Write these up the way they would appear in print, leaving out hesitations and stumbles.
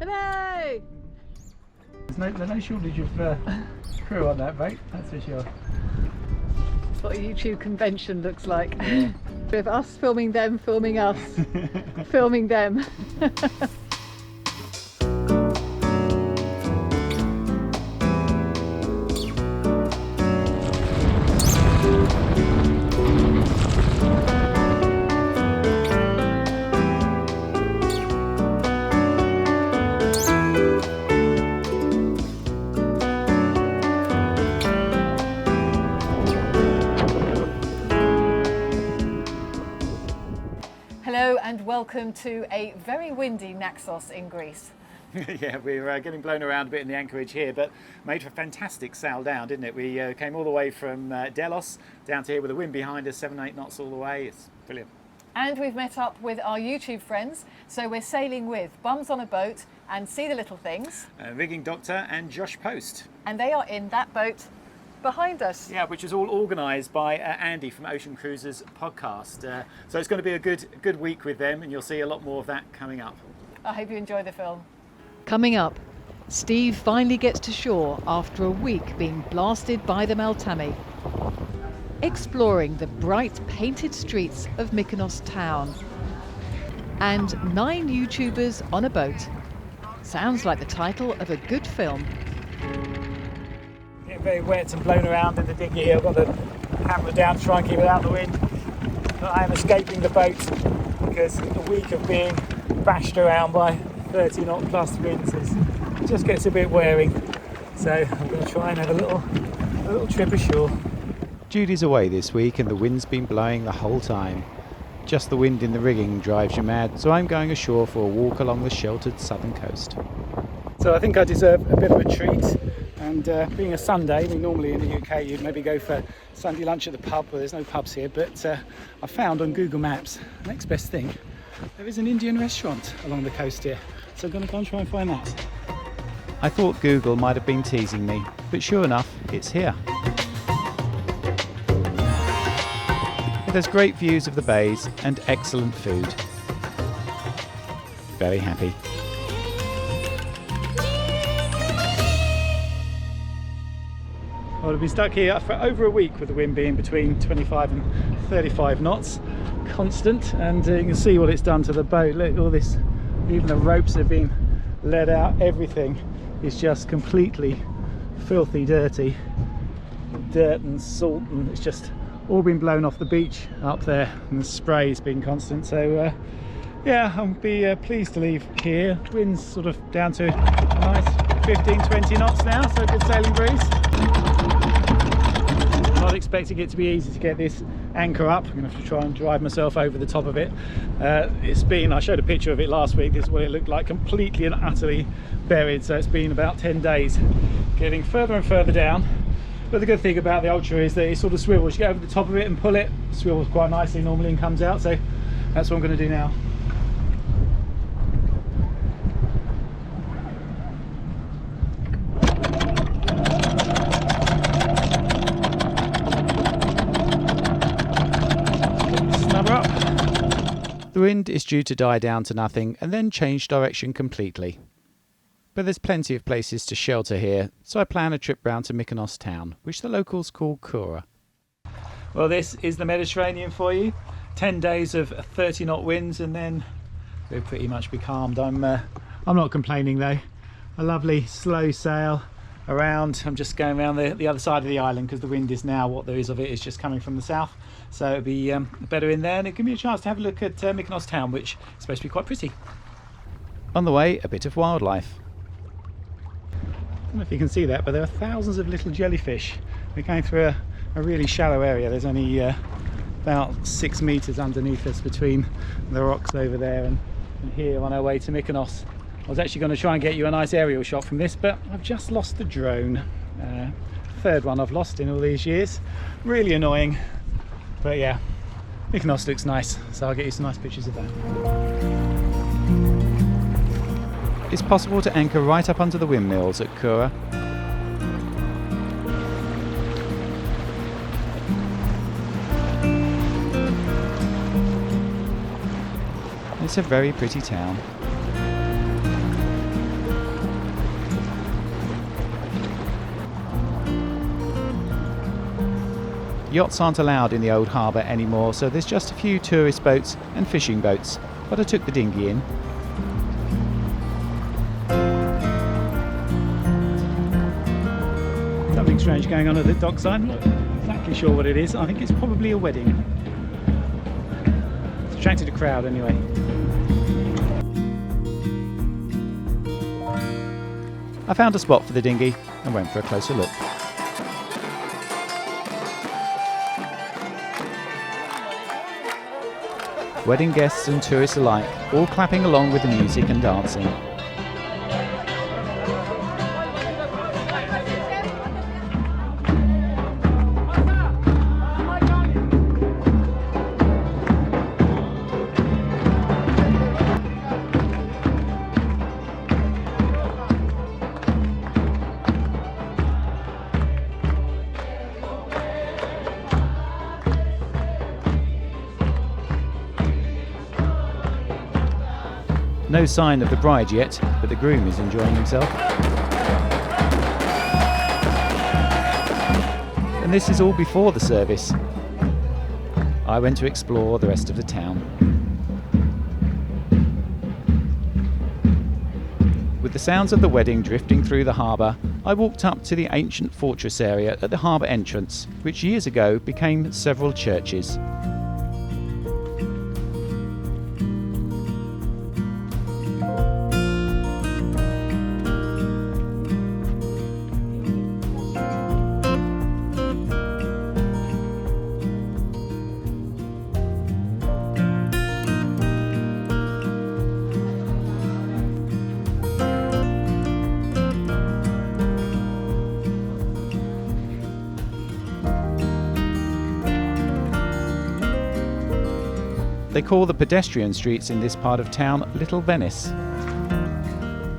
Hooray! There's no shortage of crew on that boat, that's for sure. That's what a YouTube convention looks like. Yeah. With us filming them, filming us, filming them. Hello and welcome to a very windy Naxos in Greece. Yeah, we're getting blown around a bit in the anchorage here, but made for a fantastic sail down, didn't it? We came all the way from Delos down to here with the wind behind us, 7-8 knots all the way. It's brilliant. And we've met up with our YouTube friends, so we're sailing with Bums on a Boat and See the Little Things. Rigging Doctor and Josh Post. And they are in that boat behind us. Yeah, which is all organised by Andy from Ocean Cruisers podcast. So it's going to be a good week with them, and you'll see a lot more of that coming up. I hope you enjoy the film. Coming up, Steve finally gets to shore after a week being blasted by the Meltemi. Exploring the bright painted streets of Mykonos town. And 9 YouTubers on a boat. Sounds like the title of a good film. Getting very wet and blown around in the dinghy here. I've got the camera down to try and keep it out of the wind. But I am escaping the boat because a week of being bashed around by 30 knot plus winds just gets a bit wearing. So I'm going to try and have a little trip ashore. Judy's away this week and the wind's been blowing the whole time. Just the wind in the rigging drives you mad, so I'm going ashore for a walk along the sheltered southern coast. So I think I deserve a bit of a treat, and being a Sunday, I mean, normally in the UK you'd maybe go for Sunday lunch at the pub, but there's no pubs here, but I found on Google Maps, next best thing, there is an Indian restaurant along the coast here, so I'm going to go and try and find that. I thought Google might have been teasing me, but sure enough, it's here. It has great views of the bays and excellent food. Very happy. Well, I've been stuck here for over a week with the wind being between 25 and 35 knots, constant, and you can see what it's done to the boat. Look, all this, even the ropes have been let out, everything is just completely filthy dirty. Dirt and salt, and it's just all been blown off the beach up there, and the spray's been constant. So yeah, I'll be pleased to leave here. Wind's sort of down to a nice 15-20 knots now, so good sailing breeze. Not expecting it to be easy to get this anchor up. I'm going to have to try and drive myself over the top of it. It's been, I showed a picture of it last week, this is what it looked like, completely and utterly buried. So it's been about 10 days getting further and further down. But the good thing about the Ultra is that it sort of swivels. You get over the top of it and pull it, swivels quite nicely normally and comes out. So that's what I'm going to do now. Snubber up. The wind is due to die down to nothing and then change direction completely. But there's plenty of places to shelter here, so I plan a trip round to Mykonos town, which the locals call Koura. Well, this is the Mediterranean for you. 10 days of 30 knot winds, and then we'll pretty much be calmed. I'm not complaining though. A lovely slow sail around. I'm just going around the other side of the island because the wind is now, what there is of it is just coming from the south. So it'll be better in there, and it gives me a chance to have a look at Mykonos town, which is supposed to be quite pretty. On the way, a bit of wildlife. I don't know if you can see that, but there are thousands of little jellyfish. We're going through a really shallow area. There's only about 6 meters underneath us between the rocks over there and here on our way to Mykonos. I was actually going to try and get you a nice aerial shot from this, but I've just lost the drone. Third one I've lost in all these years. Really annoying, but yeah, Mykonos looks nice, so I'll get you some nice pictures of that. It's possible to anchor right up under the windmills at Koura. It's a very pretty town. Yachts aren't allowed in the old harbour anymore, so there's just a few tourist boats and fishing boats, but I took the dinghy in. Something strange going on at the dockside. I'm not exactly sure what it is. I think it's probably a wedding. It's attracted a crowd anyway. I found a spot for the dinghy and went for a closer look. Wedding guests and tourists alike, all clapping along with the music and dancing. No sign of the bride yet, but the groom is enjoying himself. And this is all before the service. I went to explore the rest of the town. With the sounds of the wedding drifting through the harbour, I walked up to the ancient fortress area at the harbour entrance, which years ago became several churches. They call the pedestrian streets in this part of town Little Venice.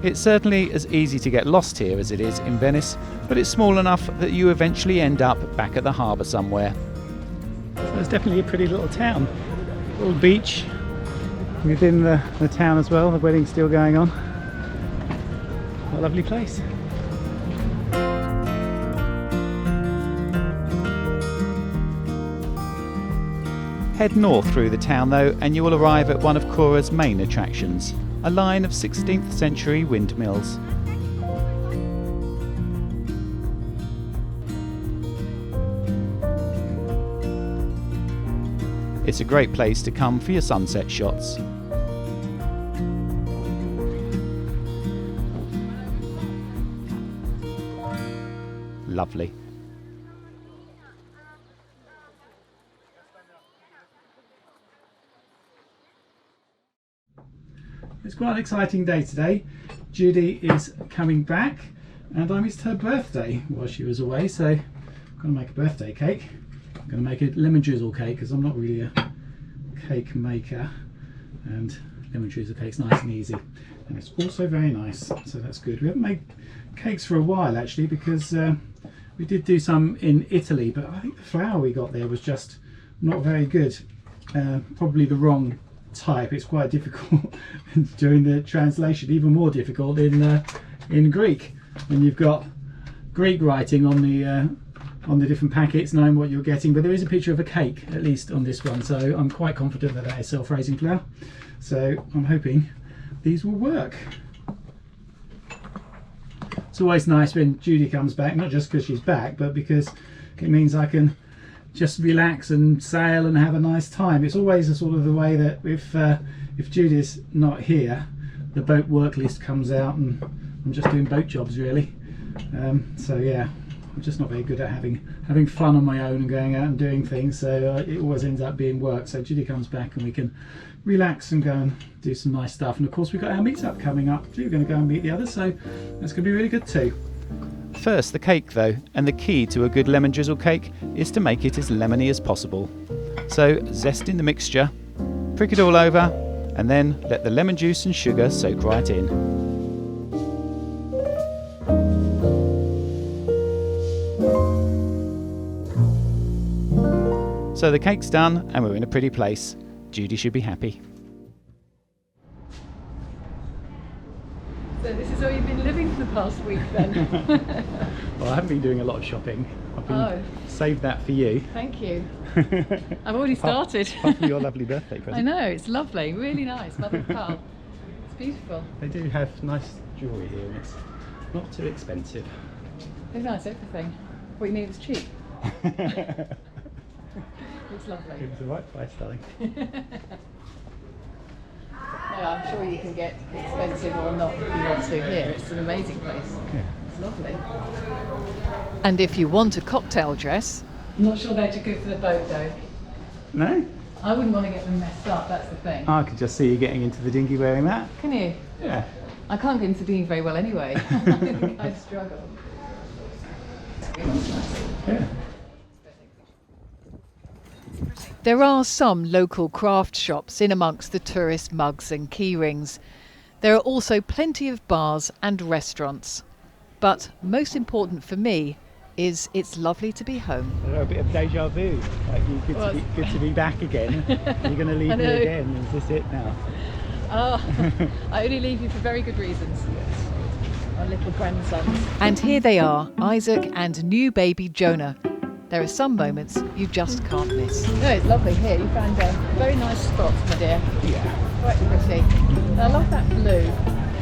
It's certainly as easy to get lost here as it is in Venice, but it's small enough that you eventually end up back at the harbour somewhere. So it's definitely a pretty little town. Little beach within the town as well. The wedding's still going on. What a lovely place. Head north through the town though and you will arrive at one of Cora's main attractions, a line of 16th century windmills. It's a great place to come for your sunset shots. Lovely. It's quite an exciting day today. Judy is coming back and I missed her birthday while she was away, so I'm going to make a birthday cake. I'm going to make a lemon drizzle cake because I'm not really a cake maker, and lemon drizzle cake's nice and easy and it's also very nice, so that's good. We haven't made cakes for a while actually because we did do some in Italy, but I think the flour we got there was just not very good, probably the wrong type. It's quite difficult during the translation, even more difficult in Greek when you've got Greek writing on the different packets, knowing what you're getting. But there is a picture of a cake at least on this one, so I'm quite confident that that is self-raising flour, so I'm hoping these will work. It's always nice when Judy comes back, not just because she's back, but because it means I can just relax and sail and have a nice time. It's always a sort of the way that if Judy's not here, the boat work list comes out and I'm just doing boat jobs really. So yeah, I'm just not very good at having fun on my own and going out and doing things, so it always ends up being work. So Judy comes back and we can relax and go and do some nice stuff. And of course we've got our meet-up coming up too. We're going to go and meet the others, so that's going to be really good too. First the cake though, and the key to a good lemon drizzle cake is to make it as lemony as possible. So zest in the mixture, prick it all over, and then let the lemon juice and sugar soak right in. So the cake's done and we're in a pretty place. Judy should be happy. So this is where you've been living for the past week then. Well, I haven't been doing a lot of shopping. I've been saved that for you. Thank you. I've already started. Apart from your lovely birthday present. I know, it's lovely, really nice, mother of pearl. It's beautiful. They do have nice jewellery here and it's not too expensive. It's nice, everything. What, you mean it's cheap? It's lovely. It was the right price, darling. No, I'm sure you can get expensive or not if you want to here. It's an amazing place. Yeah. It's lovely. And if you want a cocktail dress, I'm not sure they're too good for the boat though. No? I wouldn't want to get them messed up, that's the thing. I could just see you getting into the dinghy wearing that. Can you? Yeah. I can't get into the dinghy very well anyway. I think I'd struggle. Yeah. There are some local craft shops in amongst the tourist mugs and key rings. There are also plenty of bars and restaurants. But most important for me is it's lovely to be home. A bit of deja vu, like good to be back again. You're going to leave me again, is this it now? Oh, I only leave you for very good reasons. Our little grandsons. And here they are, Isaac and new baby Jonah. There are some moments you just can't miss. No, it's lovely here. You found a very nice spot, my dear. Yeah. Quite pretty. I love that blue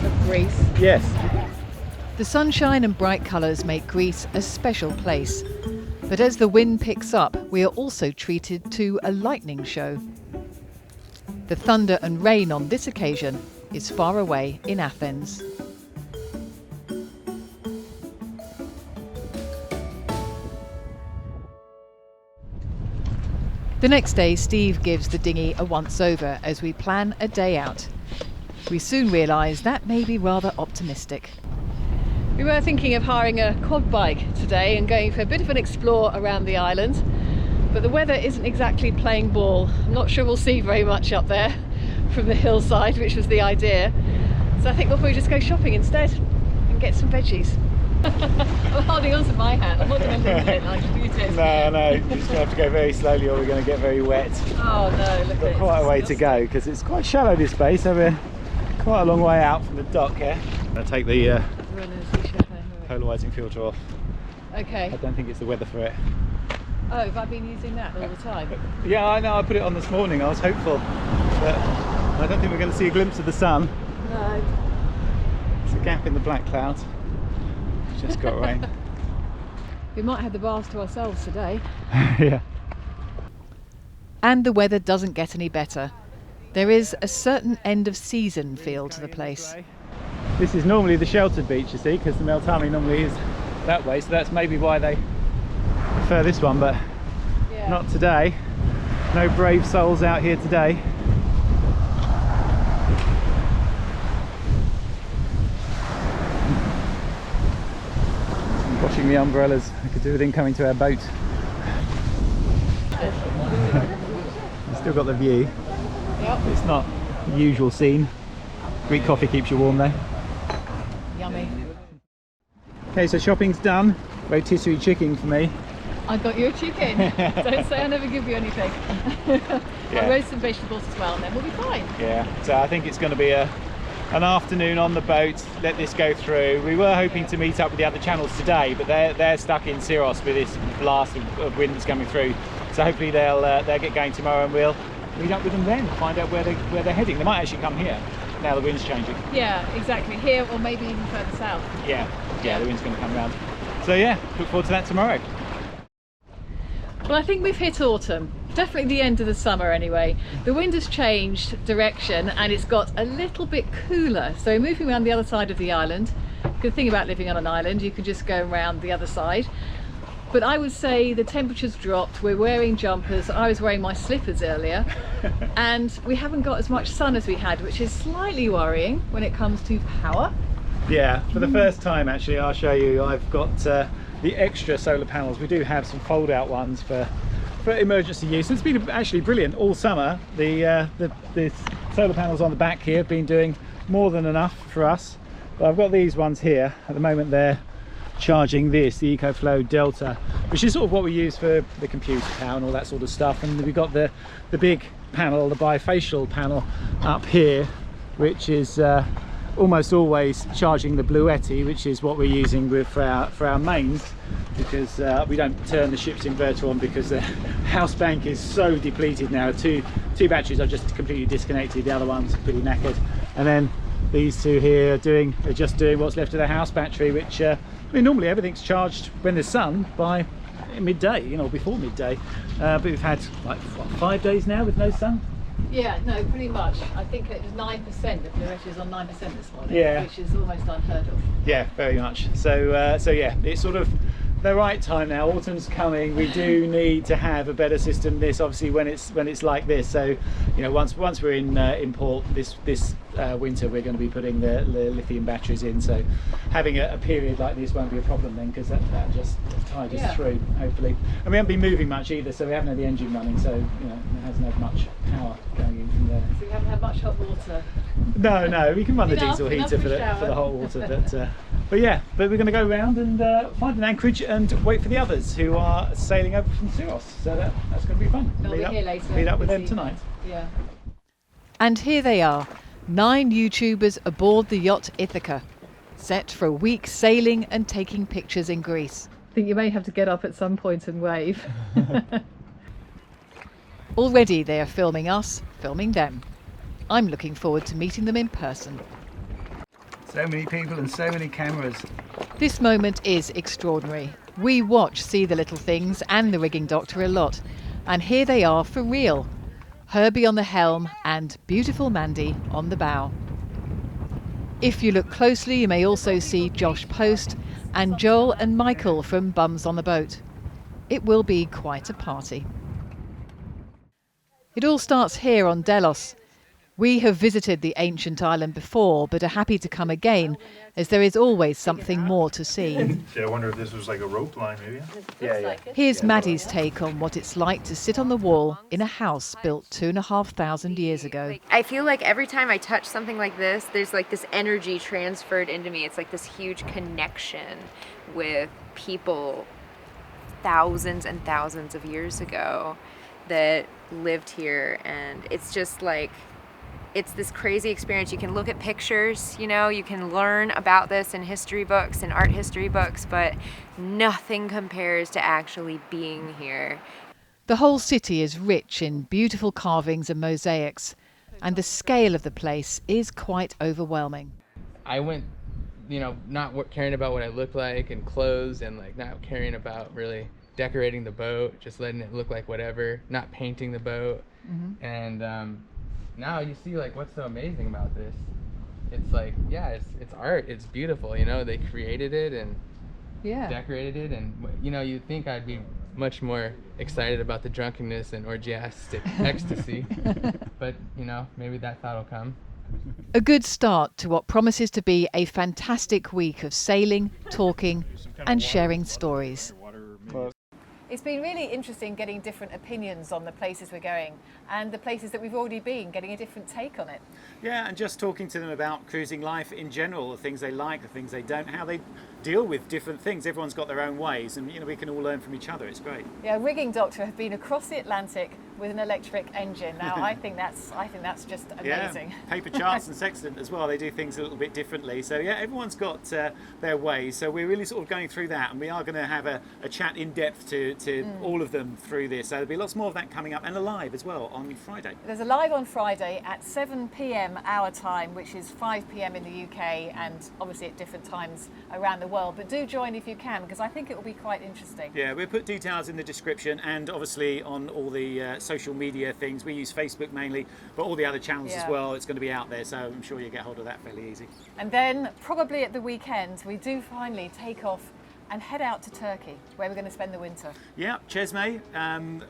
of Greece. Yes. The sunshine and bright colours make Greece a special place. But as the wind picks up, we are also treated to a lightning show. The thunder and rain on this occasion is far away in Athens. The next day, Steve gives the dinghy a once-over as we plan a day out. We soon realise that may be rather optimistic. We were thinking of hiring a quad bike today and going for a bit of an explore around the island, but the weather isn't exactly playing ball. I'm not sure we'll see very much up there from the hillside, which was the idea. So I think we'll probably just go shopping instead and get some veggies. I'm holding on to my hat. I'm not going to lose it like you did. No, you're just going to have to go very slowly or we're going to get very wet. Oh no, look at it. Quite a way to go because it's quite shallow this bay, so we're quite a long way out from the dock here. I'm going to take the polarising filter off. Okay. I don't think it's the weather for it. Oh, have I been using that all the time? Yeah, I know, I put it on this morning, I was hopeful, but I don't think we're going to see a glimpse of the sun. No. There's a gap in the black clouds. Just got rain. We might have the bars to ourselves today. Yeah. And the weather doesn't get any better. There is a certain end of season feel to the place. This is normally the sheltered beach, you see, because the Meltami normally is that way, so that's maybe why they prefer this one, but not today. No brave souls out here today. Washing the umbrellas, I could do with them coming to our boat. We've still got the view. Yep. It's not the usual scene. Greek coffee keeps you warm though. Yummy. Okay, so shopping's done. Rotisserie chicken for me. I got you a chicken. Don't say I never give you anything. I'll roast some vegetables as well and then we'll be fine. Yeah, so I think it's going to be an afternoon on the boat, let this go through. We were hoping to meet up with the other channels today, but they're stuck in Syros with this blast of wind that's coming through. So hopefully they'll get going tomorrow and we'll meet up with them then, find out where they're heading. They might actually come here, now the wind's changing. Yeah, exactly. Here or maybe even further south. Yeah, the wind's going to come round. So yeah, look forward to that tomorrow. Well, I think we've hit autumn. Definitely the end of the summer anyway. The wind has changed direction and it's got a little bit cooler. So moving around the other side of the island. Good thing about living on an island, you can just go around the other side. But I would say the temperature's dropped. We're wearing jumpers. I was wearing my slippers earlier. And we haven't got as much sun as we had, which is slightly worrying when it comes to power. Yeah, for the first time actually, I'll show you, I've got the extra solar panels. We do have some fold out ones for emergency use. It's been actually brilliant all summer. The solar panels on the back here have been doing more than enough for us. But I've got these ones here. At the moment they're charging this, the EcoFlow Delta, which is sort of what we use for the computer power and all that sort of stuff. And we've got the big panel, the bifacial panel up here, which is almost always charging the Bluetti, which is what we're using for our mains, because we don't turn the ship's inverter on because the house bank is so depleted now. Two batteries are just completely disconnected, the other one's pretty knackered, and then these two here are just doing what's left of the house battery, which I mean, normally everything's charged when there's sun by midday, you know, before midday, but we've had like what, 5 days now with no sun. Yeah, no, pretty much. I think it was 9%. The Bluetti was on 9% this morning, yeah, which is almost unheard of. Yeah, very much. So yeah, it's sort of the right time now. Autumn's coming. We do need to have a better system than this, obviously, when it's like this. So, you know, once we're in port this winter, we're going to be putting the lithium batteries in. So having a period like this won't be a problem then, because that just tides us through, hopefully. And we haven't been moving much either, so we haven't had the engine running. So, you know, it hasn't had much power going in from there. So we haven't had much hot water. No, we can run the diesel heater for the hot water, but yeah, we're going to go around and find an anchorage and wait for the others who are sailing over from Syros. So that's going to be fun. They'll be here later. Meet up with them tonight. Yeah. And here they are, 9 YouTubers aboard the yacht Ithaca, set for a week sailing and taking pictures in Greece. I think you may have to get up at some point and wave. Already they are filming us, filming them. I'm looking forward to meeting them in person. So many people and so many cameras. This moment is extraordinary. We watch See the Little Things and the Rigging Doctor a lot, and here they are for real. Herbie on the helm and beautiful Mandy on the bow. If you look closely, you may also see Josh Post and Joel and Michael from Bums on the Boat. It will be quite a party. It all starts here on Delos. We have visited the ancient island before, but are happy to come again, as there is always something more to see. I wonder if this was like a rope line, maybe? Yeah. Here's Maddie's take on what it's like to sit on the wall in a house built 2,500 years ago. I feel like every time I touch something like this, there's like this energy transferred into me. It's like this huge connection with people thousands and thousands of years ago that lived here, and it's just like, it's this crazy experience. You can look at pictures, you know, you can learn about this in history books and art history books, but nothing compares to actually being here. The whole city is rich in beautiful carvings and mosaics, and the scale of the place is quite overwhelming. I went, you know, not caring about what I looked like and clothes, and like not caring about really decorating the boat, just letting it look like whatever, not painting the boat. Mm-hmm. And now you see like what's so amazing about this. It's like, yeah, it's art, it's beautiful, you know, they created it and decorated it, and you know, you'd think I'd be much more excited about the drunkenness and orgiastic ecstasy, but you know, maybe that thought will come. A good start to what promises to be a fantastic week of sailing, talking and sharing stories. It's been really interesting getting different opinions on the places we're going and the places that we've already been, getting a different take on it. Yeah, and just talking to them about cruising life in general, the things they like, the things they don't, how they deal with different things. Everyone's got their own ways, and you know, we can all learn from each other. It's great. Yeah, Rigging Doctor have been across the Atlantic with an electric engine. Now I think that's just amazing. Yeah, paper charts and sextant as well. They do things a little bit differently. So yeah, everyone's got their ways. So we're really sort of going through that, and we are going to have a chat in depth to all of them through this. So there'll be lots more of that coming up, and a live as well on Friday. There's a live on Friday at 7 p.m. our time, which is 5 p.m. in the UK, and obviously at different times around the world. But do join if you can, because I think it will be quite interesting. Yeah, we'll put details in the description, and obviously on all the social media things. We use Facebook mainly, but all the other channels as well. It's going to be out there, so I'm sure you get hold of that fairly easy. And then probably at the weekend, we do finally take off and head out to Turkey, where we're going to spend the winter. Yeah, Chesme.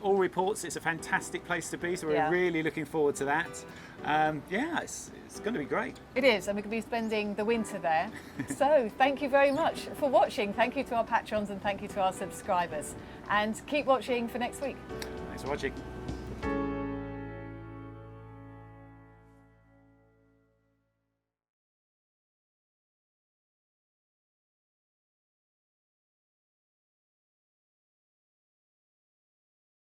All reports it's a fantastic place to be, so we're really looking forward to that. Yeah, it's going to be great. It is, and we're going to be spending the winter there. So thank you very much for watching. Thank you to our patrons and thank you to our subscribers. And keep watching for next week. Thanks for watching.